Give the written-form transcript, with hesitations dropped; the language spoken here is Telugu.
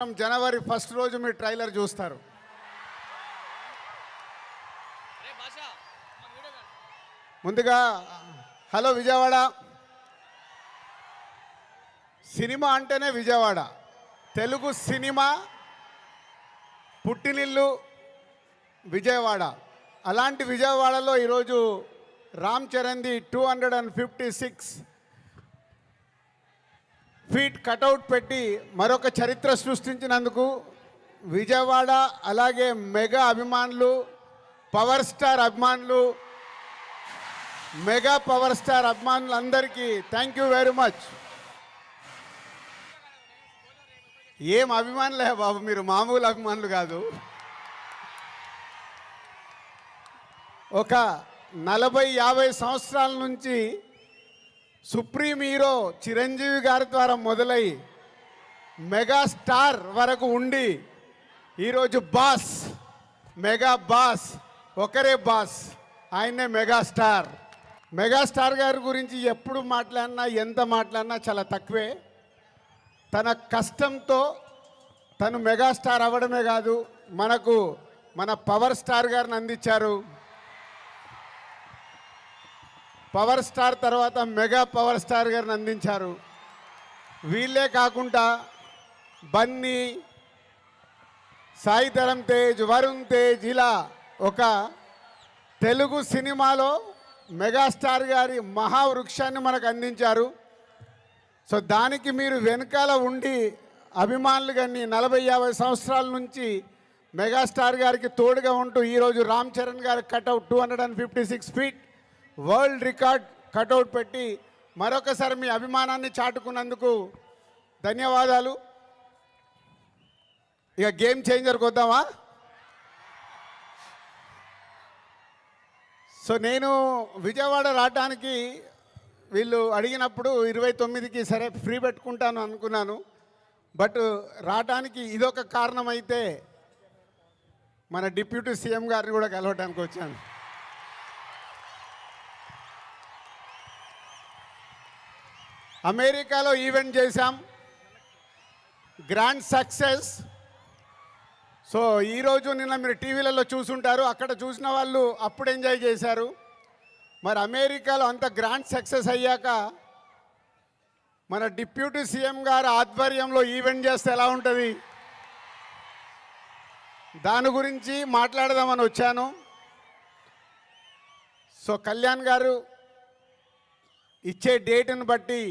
జనవరి 1 రోజు మీరు ట్రైలర్ చూస్తారు. ముందుగా హలో విజయవాడ. సినిమా అంటేనే విజయవాడ. తెలుగు సినిమా పుట్టినిల్లు విజయవాడ. అలాంటి విజయవాడలో ఈరోజు రామ్ చరణ్ది 256 ఫీట్ కటౌట్ పెట్టి మరొక చరిత్ర సృష్టించినందుకు విజయవాడ అలాగే మెగా అభిమానులు, పవర్ స్టార్ అభిమానులు, మెగా పవర్ స్టార్ అభిమానులందరికీ థ్యాంక్ యూ వెరీ మచ్. ఏం అభిమానులే బాబు, మీరు మామూలు అభిమానులు కాదు. ఒక 40-50 సంవత్సరాల నుంచి సుప్రీం హీరో చిరంజీవి గారి ద్వారా మొదలై మెగాస్టార్ వరకు ఉండి ఈరోజు బాస్, మెగా బాస్, ఒకరే బాస్, ఆయనే మెగాస్టార్. మెగాస్టార్ గారి గురించి ఎప్పుడు మాట్లాడినా ఎంత మాట్లాడినా చాలా తక్కువే. తన కష్టంతో తను మెగాస్టార్ అవ్వడమే కాదు, మనకు మన పవర్ స్టార్ గారిని అందించారు. పవర్ స్టార్ తర్వాత మెగా పవర్ స్టార్ గారిని అందించారు. వీళ్ళే కాకుండా బన్నీ, సాయి ధరమ్ తేజ్, వరుణ్ తేజ్, ఇలా ఒక తెలుగు సినిమాలో మెగాస్టార్ గారి మహావృక్షాన్ని మనకు అందించారు. సో దానికి మీరు వెనకాల ఉండి అభిమానులు కానీ 40-50 సంవత్సరాల నుంచి మెగాస్టార్ గారికి తోడుగా ఉంటూ ఈరోజు రామ్ చరణ్ గారి cutout 256 feet world record cutout పెట్టి మరొకసారి మీ అభిమానాన్ని చాటుకున్నందుకు ధన్యవాదాలు. ఇక గేమ్ చేంజర్కి వద్దామా? సో నేను విజయవాడ రావడానికి వీళ్ళు అడిగినప్పుడు 29కి సరే ఫ్రీ పెట్టుకుంటాను అనుకున్నాను. బట్ రావడానికి ఇదొక కారణం అయితే మన డిప్యూటీ సీఎం గారిని కూడా కలవడానికి వచ్చాను. అమెరికాలో ఈవెంట్ చేశాం, గ్రాండ్ సక్సెస్. సో ఈరోజు నిన్న మీరు టీవీలలో చూసుంటారు, అక్కడ చూసిన వాళ్ళు అప్పుడు ఎంజాయ్ చేశారు. మరి అమెరికాలో అంత గ్రాండ్ సక్సెస్ అయ్యాక మన డిప్యూటీ సీఎం గారు ఆధ్వర్యంలో ఈవెంట్ చేస్తే ఎలా ఉంటుంది, దాని గురించి మాట్లాడదామని వచ్చాను. సో కళ్యాణ్ గారు ఇచ్చే డేట్ని బట్టి